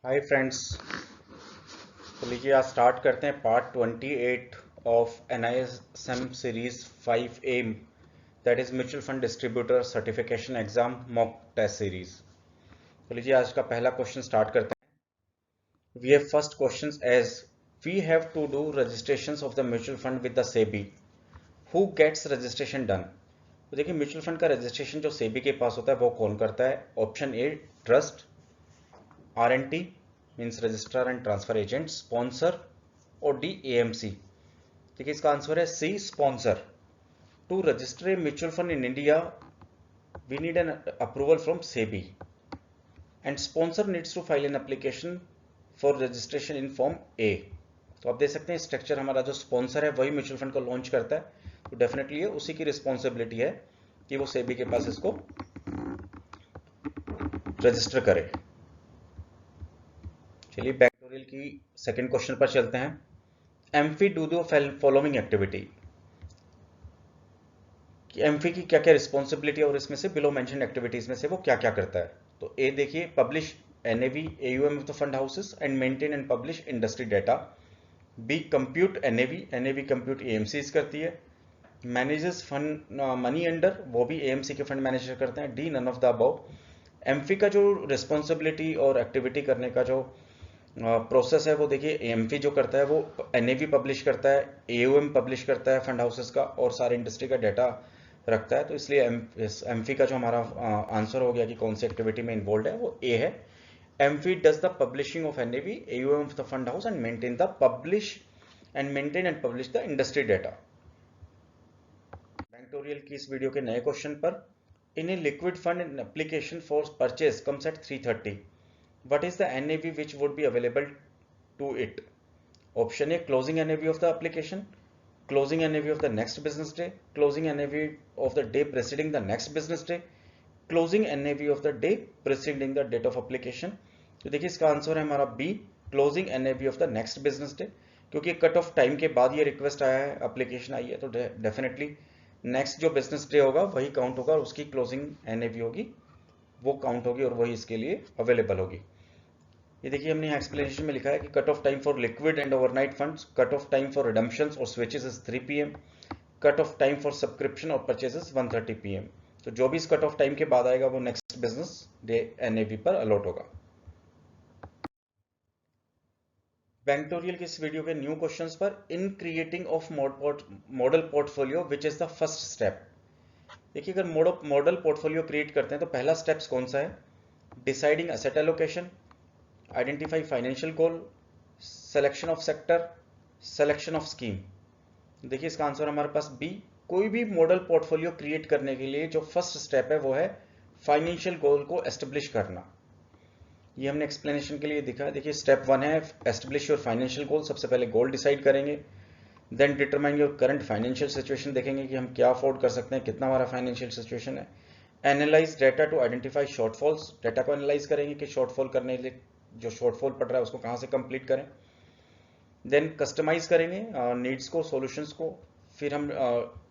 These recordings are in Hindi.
Hi friends. तो लीजिए आज स्टार्ट करते हैं part 28 of NISM series 5A, that is mutual fund distributor certification exam mock test series. तो लीजिए आज का पहला क्वेश्चन स्टार्ट करते हैं। We have first question as we have to do registration of the mutual fund with the SEBI, who gets registration done. तो देखिए म्यूचुअल फंड का रजिस्ट्रेशन जो सेबी के पास होता है वो कौन करता है। Option A trust, RNT means registrar and transfer agent, sponsor, और डी AMC। देखिए इसका आंसर है C sponsor. To register a mutual fund in India we need an approval from SEBI and sponsor needs to file an application for registration in form A. तो आप देख सकते हैं स्ट्रक्चर हमारा जो स्पॉन्सर है वही म्यूचुअल फंड को लॉन्च करता है, तो डेफिनेटली ये उसी की रिस्पॉन्सिबिलिटी है कि वो सेबी के पास इसको रजिस्टर करे। चलिए बैक्टोरियल की सेकंड क्वेश्चन पर चलते हैं। एम्फी डू दो फॉलोइंग एक्टिविटी, कि एम्फी की क्या क्या रिस्पॉन्सिबिलिटी और इसमें से बिलो मेंशन्ड एक्टिविटीज में से वो क्या क्या करता है। तो ए देखिए, publish NAV AUM of the fund houses and maintain and publish industry data. B compute NAV compute AMCs करती है। मैनेजेस फंड मनी अंडर, वो भी AMC के फंड मैनेजर करते हैं। D none of the above. AMFI का जो रिस्पॉन्सिबिलिटी और एक्टिविटी करने का जो प्रोसेस है वो देखिए एम्फी जो करता है वो NAV पब्लिश करता है, AUM पब्लिश करता है फंड हाउसेस का, और सारे इंडस्ट्री का डाटा रखता है। तो इसलिए एम्फी का जो हमारा आंसर हो गया कि कौन सी एक्टिविटी में इन्वॉल्व है वो ए है। AMFI does the publishing of NAV AUM of the fund house and maintain and publish the industry data. Banktorial की इस वीडियो के नए क्वेश्चन पर, in a liquid fund in application for purchase comes at 330, what is the NAV which would be available to it? Option A closing NAV of the application, closing NAV of the next business day, closing NAV of the day preceding the next business day, closing NAV of the day preceding the date of application। तो देखिए इसका आंसर है हमारा B, closing NAV of the next business day, क्योंकि कट ऑफ टाइम के बाद ये रिक्वेस्ट आया है, एप्लीकेशन आई है, तो डेफिनेटली नेक्स्ट जो बिजनेस डे होगा वही काउंट होगा और उसकी क्लोजिंग NAV होगी वो काउंट होगी और वही इसके लिए अवेलेबल होगी। ये देखिए हमने यहाँ एक्सप्लेनेशन में लिखा है कि cut off time for liquid and overnight funds, cut off time for redemptions और switches is 3 PM, cut off time for subscription और परचेजेस 1:30 PM। तो जो भी इस कट ऑफ टाइम के बाद आएगा वो नेक्स्ट बिजनेस डे NAV पर अलॉट होगा। बैंक्टोरियल के इस वीडियो के न्यू क्वेश्चंस पर, in creating of model portfolio which is the first step. देखिए अगर मॉडल पोर्टफोलियो क्रिएट करते हैं तो पहला स्टेप्स कौन सा है। Deciding asset allocation, identify financial goal, selection of sector, selection of scheme. देखिए इसका आंसर हमारे पास बी, कोई भी मॉडल पोर्टफोलियो क्रिएट करने के लिए जो फर्स्ट स्टेप है वो है फाइनेंशियल गोल को एस्टेब्लिश करना। ये हमने एक्सप्लेनेशन के लिए दिखा है। देखिए स्टेप 1 है एस्टेब्लिश योर फाइनेंशियल गोल। सबसे पहले गोल डिसाइड करेंगे, then determine your current financial situation, देखेंगे कि हम क्या अफोर्ड कर सकते हैं, कितना हमारा फाइनेंशियल सिचुएशन है। Analyse data to identify shortfalls, data को एनालाइज करेंगे कि शॉर्टफॉल करने के लिए जो शॉर्टफॉल पड़ रहा है उसको कहाँ से कंप्लीट करें। देन कस्टमाइज करेंगे नीड्स को, सॉल्यूशंस को। फिर हम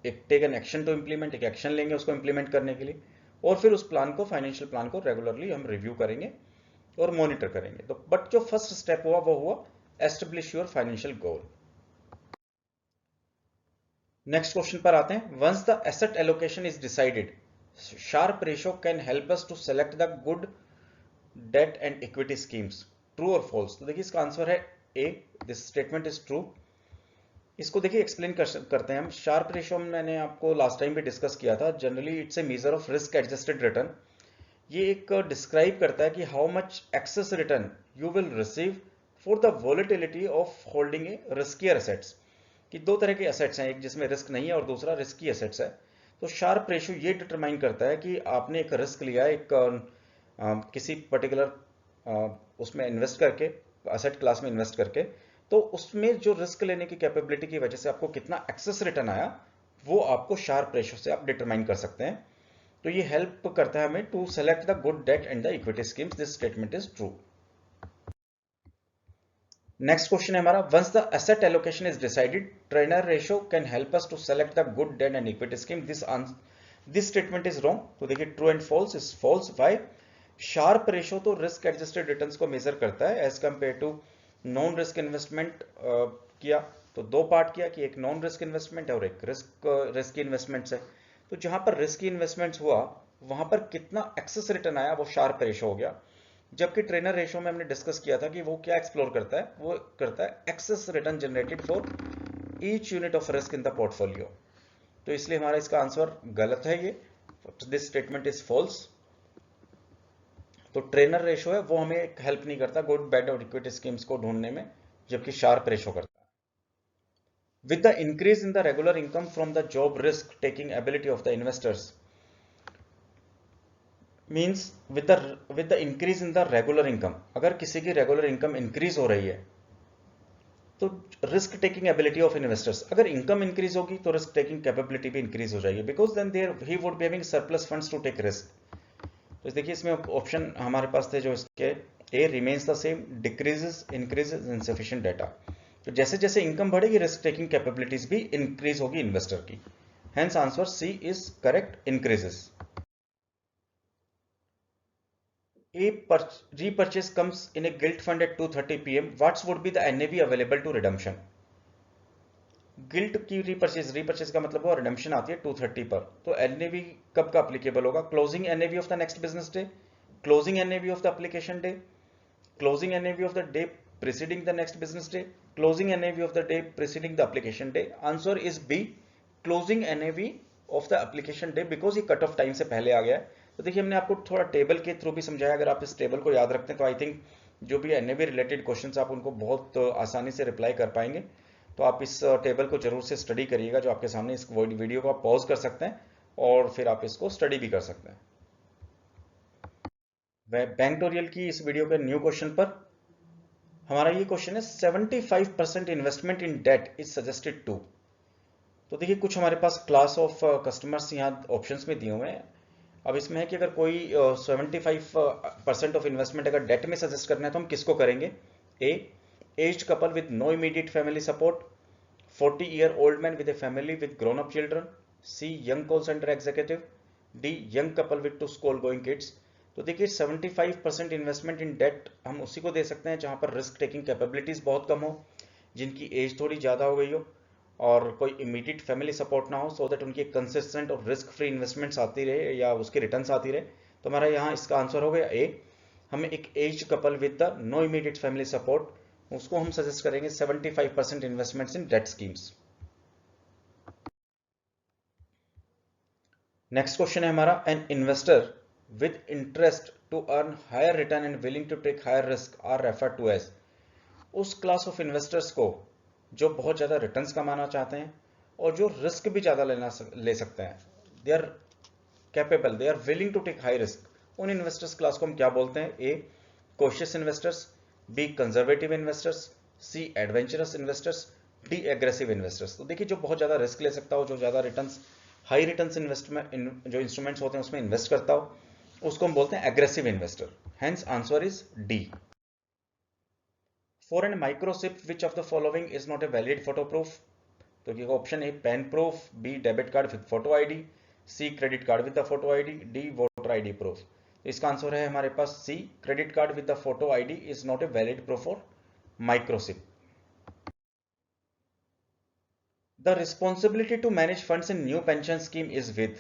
एक take an action to implement, एक एक्शन लेंगे उसको इम्प्लीमेंट करने के लिए, और फिर उस प्लान को, फाइनेंशियल प्लान को रेगुलरली हम रिव्यू करेंगे और मॉनिटर करेंगे। तो बट जो फर्स्ट स्टेप हुआ वो हुआ establish your financial goal. Next question पर आते हैं। Once the asset allocation is decided, Sharpe ratio can help us to select the good debt and equity schemes, true और फॉल्स। तो देखिए इसका आंसर है A, this statement is true. इसको देखिए एक्सप्लेन करते हैं हम। शार्प रेशो मैंने आपको लास्ट टाइम भी डिस्कस किया था। Generally it's a measure of risk adjusted return. ये एक डिस्क्राइब करता है कि how much excess return you will receive for the volatility of holding a riskier assets. कि दो तरह के एसेट्स हैं, एक जिसमें रिस्क नहीं है और दूसरा रिस्की एसेट्स है। तो शार्प रेशो ये डिटरमाइन करता है कि आपने एक रिस्क लिया, एक किसी पर्टिकुलर उसमें इन्वेस्ट करके, एसेट क्लास में इन्वेस्ट करके, तो उसमें जो रिस्क लेने की कैपेबिलिटी की वजह से आपको कितना एक्सेस रिटर्न आया वो आपको शार्प रेशो से आप डिटरमाइन कर सकते हैं। तो ये हेल्प करता है हमें to select the good debt and the equity schemes. This statement is true. Next question है हमारा, once the asset allocation is decided, Treynor ratio can help us to select the good debt and equity scheme. This statement is wrong. तो देखिए true and false is false. Why? Sharpe ratio तो रिस्क एडजस्टेड रिटर्न्स को मेजर करता है as compare to non risk investment किया। तो दो पार्ट किया कि एक नॉन रिस्क इन्वेस्टमेंट है और एक रिस्क इन्वेस्टमेंट्स है। तो जहां पर रिस्की इन्वेस्टमेंट्स हुआ वहां पर कितना एक्सेस रिटर्न आया वो शार्प रेशो हो गया। जबकि ट्रेनर रेशो में हमने डिस्कस किया था कि वो क्या एक्सप्लोर करता है, वो करता है excess return generated for each unit of risk in the portfolio. तो इसलिए हमारा इसका आंसर गलत है, ये दिस स्टेटमेंट इज फॉल्स। तो ट्रेनर रेशो है वो हमें हेल्प नहीं करता गुड बैड और इक्विटी स्कीम्स को ढूंढने में, जबकि शार्प रेशो करता है। With the increase in the regular income from the job risk taking ability of the investors means with the increase in the regular income, अगर किसी की रेगुलर इनकम इंक्रीज हो रही है तो risk taking ability of investors, अगर इनकम इंक्रीज होगी तो रिस्क टेकिंग कैपेबिलिटी भी इंक्रीज हो जाएगी, because then there he would be having surplus funds to take risk. तो देखिए इसमें ऑप्शन हमारे पास थे जो इसके A remains the same, decreases, increases, insufficient data. तो जैसे जैसे इनकम बढ़ेगी रिस्क टेकिंग कैपेबिलिटीज भी इंक्रीज होगी इन्वेस्टर की। Hence answer C is correct, increases. A repurchase comes in a gilt fund at 2:30 p.m. What would be the NAV available to redemption? Guilt की रीपर्चेज का मतलब वो रिडेम्पशन आती है 2:30 पर। तो एनएवी कब का अप्लीकेबल होगा? Closing NAV of the next business day, closing NAV of the application day, closing NAV of the day preceding the next business day, closing NAV of the day preceding the application day. Answer is B, closing NAV of the application day, because ये कट ऑफ टाइम से पहले आ गया है। तो देखिए हमने आपको थोड़ा टेबल के थ्रू भी समझाया, अगर आप इस टेबल को याद रखते हैं तो आई थिंक जो भी एनएवी रिलेटेड क्वेश्चंस आप उनको बहुत आसानी से रिप्लाई कर पाएंगे। तो आप इस टेबल को जरूर से स्टडी करिएगा जो आपके सामने, इस वीडियो को आप पॉज कर सकते हैं और फिर आप इसको स्टडी भी कर सकते हैं। बैंक्टोरियल की इस वीडियो के न्यू क्वेश्चन पर हमारा ये क्वेश्चन है 75% investment in debt is suggested to. तो देखिए कुछ हमारे पास क्लास ऑफ कस्टमर्स यहाँ ऑप्शंस में दिए हुए हैं। अब इसमें है कि अगर कोई 75% ऑफ इन्वेस्टमेंट अगर डेट में सजेस्ट करना है तो हम किसको करेंगे? A, aged couple with no immediate family support, 40-year old man with a family with grown up children, C, young call center executive, D, young couple with 2 school going kids। तो देखिए 75% इन्वेस्टमेंट इन डेट हम उसी को दे सकते हैं जहां पर रिस्क टेकिंग कैपेबिलिटीज बहुत कम हो, जिनकी एज थोड़ी ज्यादा हो गई हो और कोई इमीडिएट फैमिली सपोर्ट ना हो, सो दैट उनकी कंसिस्टेंट और रिस्क फ्री इन्वेस्टमेंट्स आती रहे या उसके रिटर्न्स आती रहे। तो हमारा यहाँ इसका आंसर हो गया ए। हमें एक aged couple with the no immediate family support, उसको हम सजेस्ट करेंगे 75% investments in debt schemes. Next question है हमारा, an investor with interest to earn higher return and willing to take higher risk are referred to as. उस क्लास ऑफ इन्वेस्टर्स को जो बहुत ज्यादा रिटर्न्स कमाना चाहते हैं और जो रिस्क भी ज्यादा ले सकते हैं, they are capable, they are willing to take high risk, उन इन्वेस्टर्स क्लास को हम क्या बोलते हैं? A, cautious investors, B, conservative investors, C, adventurous investors, D, aggressive investors. तो देखिए जो बहुत ज्यादा रिस्क ले सकता हो, जो ज्यादा रिटर्न्स, हाई रिटर्न्स इन्वेस्टमेंट जो इंस्ट्रूमेंट्स होते हैं उसमें इन्वेस्ट करता हो, उसको हम बोलते हैं aggressive investor. Hence answer is D. For a microchip, which of the following is not a valid photo proof? तो ये option A PAN proof, B debit card with photo ID, C credit card with the photo ID, D voter ID proof. तो इसका आंसर है हमारे पास C, credit card with the photo ID is not a valid proof for microchip. The responsibility to manage funds in new pension scheme is with.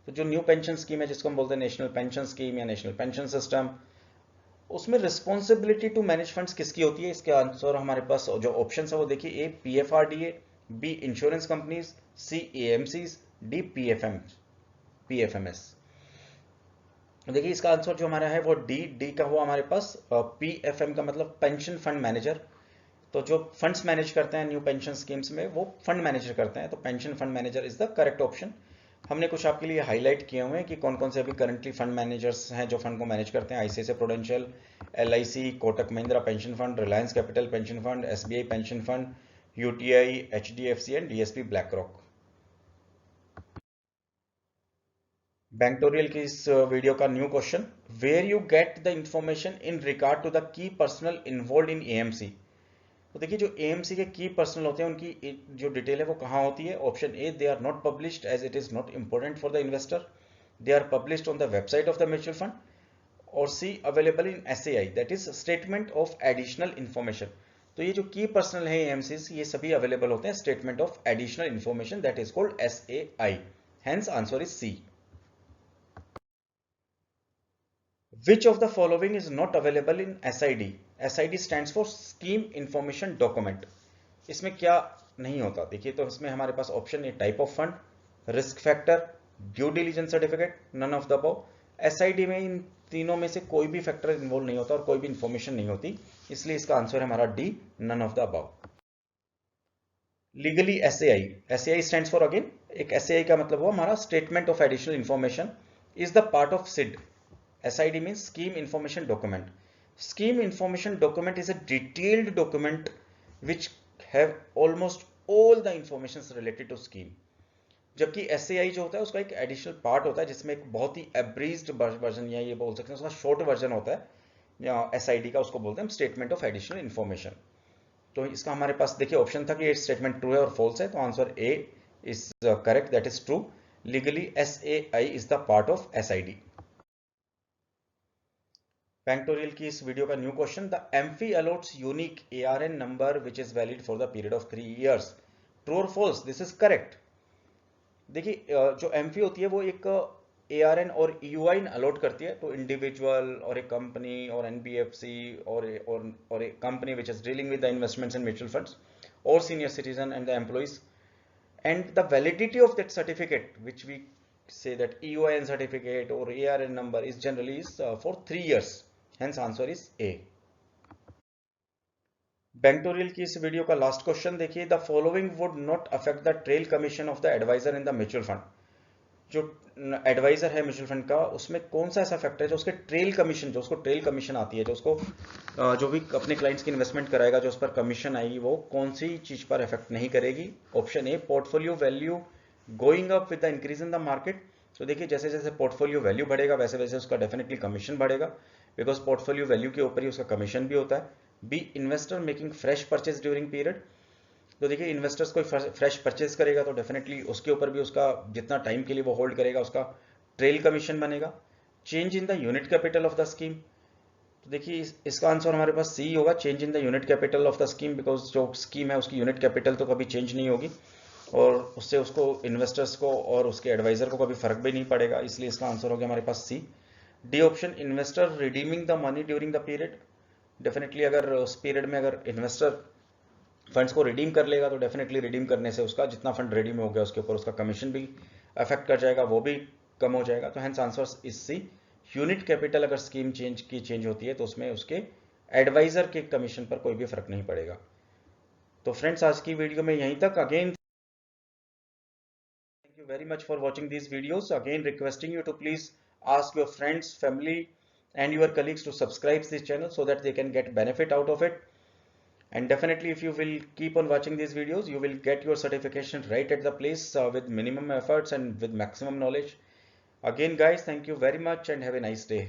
तो जो न्यू पेंशन स्कीम है जिसको हम बोलते हैं नेशनल पेंशन स्कीम या नेशनल पेंशन सिस्टम, उसमें रिस्पॉन्सिबिलिटी टू मैनेज फंड्स किसकी होती है? इसके आंसर हमारे पास जो ऑप्शन है वो देखिए, ए पीएफआरडीए, बी इंश्योरेंस कंपनीज, सी एएमसीज, डी पीएफएमएस। देखिए इसका आंसर जो हमारा है वो डी का हुआ हमारे पास। पीएफएम का मतलब पेंशन फंड मैनेजर। तो जो फंड्स मैनेज करते हैं न्यू पेंशन स्कीम्स में वो फंड मैनेजर करते हैं, तो pension fund manager is the correct option. हमने कुछ आपके लिए हाईलाइट किए हुए हैं कि कौन कौन से अभी करंटली फंड मैनेजर्स हैं जो फंड को मैनेज करते हैं। ICICI Prudential, LIC, Kotak Mahindra pension fund, Reliance Capital pension fund, SBI pension fund, UTI, HDFC and DSP BlackRock. Banktorial की इस वीडियो का new question, where you get the information in regard to the key personal involve in AMC. तो देखिए जो एएमसी के की पर्सनल होते हैं उनकी जो डिटेल है वो कहाँ होती है? Option A, they are not published as it is not important for the investor, they are published on the website of the mutual fund, और C available in SAI, that is statement of additional information. तो ये जो की पर्सनल है AMCs, ये सभी अवेलेबल होते हैं statement of additional information, that is called SAI। Hence answer is C. Which of the following is not available in SID? SID stands for Scheme Information Document। इसमें क्या नहीं होता देखिए, तो इसमें हमारे पास ऑप्शन है type of fund, risk factor, due diligence certificate, none of the above. SID में इन तीनों में से कोई भी फैक्टर इन्वॉल्व नहीं होता और कोई भी इंफॉर्मेशन नहीं होती, इसलिए इसका आंसर है हमारा D, none of the above. Legally SAI, SAI stands for, again एक SAI का मतलब हुआ हमारा statement of additional information, is the part of SID। SID means Scheme Information Document. Scheme Information Document is a detailed document which have almost all the informations related to scheme. जबकि SAI जो होता है उसका एक एडिशनल पार्ट होता है जिसमें एक बहुत ही एब्रीज्ड वर्जन, या ये बोल सकते हैं उसका शॉर्ट वर्जन होता है, या SID का उसको बोलते हैं स्टेटमेंट ऑफ एडिशनल इंफॉर्मेशन। तो इसका हमारे पास देखिए ऑप्शन था कि ये स्टेटमेंट ट्रू है और फॉल्स है, तो answer A is correct, that is true. Legally SAI is the part of SID। Factorial की इस वीडियो का new question, the amphi a lots unique ARN number which is valid for the period of 3 years। True और फॉल्स? This is correct. देखिए जो एम्फी होती है वो एक ARN और EUI अलॉट करती है तो इंडिविजुअल और एक कंपनी और NBFC और एक company which is dealing with the investments and mutual funds और senior citizen and the employees, and the validity of that certificate which we say that EOIN certificate or ARN number is generally for 3 years, hence answer is A। बैंक्टोरियल की इस वीडियो का लास्ट क्वेश्चन देखिए, the following would not affect the trail commission of the adviser in the mutual fund. जो एडवाइजर है म्यूचुअल फंड का, उसमें कौन सा ऐसा फैक्टर है जो उसके ट्रेल कमीशन, जो उसको ट्रेल कमीशन आती है, जो उसको जो भी अपने क्लाइंट्स की इन्वेस्टमेंट कराएगा जो उस पर कमीशन आएगी, वो कौन सी चीज पर इफेक्ट नहीं करेगी? Option A, portfolio value going up with the increase in the market. तो देखिए जैसे जैसे पोर्टफोलियो वैल्यू बढ़ेगा वैसे वैसे उसका डेफिनेटली कमीशन बढ़ेगा, बिकॉज पोर्टफोलियो वैल्यू के ऊपर ही उसका कमीशन भी होता है। B, investor making fresh purchase during period. तो देखिए इन्वेस्टर्स कोई फ्रेश परचेज करेगा तो डेफिनेटली उसके ऊपर भी उसका जितना टाइम के लिए वो होल्ड करेगा उसका ट्रेल कमीशन बनेगा। Change in the unit capital of the scheme. तो देखिए इसका आंसर हमारे पास सी होगा, change in the unit capital of the scheme, because जो स्कीम है उसकी यूनिट कैपिटल तो कभी चेंज नहीं होगी और उससे उसको इन्वेस्टर्स को और उसके एडवाइजर को कभी फर्क भी नहीं पड़ेगा, इसलिए इसका आंसर हो गया हमारे पास C. D option, investor redeeming the money during the period. Definitely अगर उस पीरियड में अगर इन्वेस्टर फंड्स को रिडीम कर लेगा तो डेफिनेटली रिडीम करने से उसका जितना फंड रिडीम हो गया उसके ऊपर उसका कमीशन भी अफेक्ट कर जाएगा, वो भी कम हो जाएगा। तो hence answer is C. Unit capital अगर स्कीम चेंज होती है तो उसमें उसके एडवाइजर के कमीशन पर कोई भी फर्क नहीं पड़ेगा। तो फ्रेंड्स आज की वीडियो में यहीं तक। Again thank you very much for watching these videos. Again requesting you to please ask your friends, family and your colleagues to subscribe this channel so that they can get benefit out of it. And definitely if you will keep on watching these videos, you will get your certification right at the place with minimum efforts and with maximum knowledge. Again guys, thank you very much and have a nice day.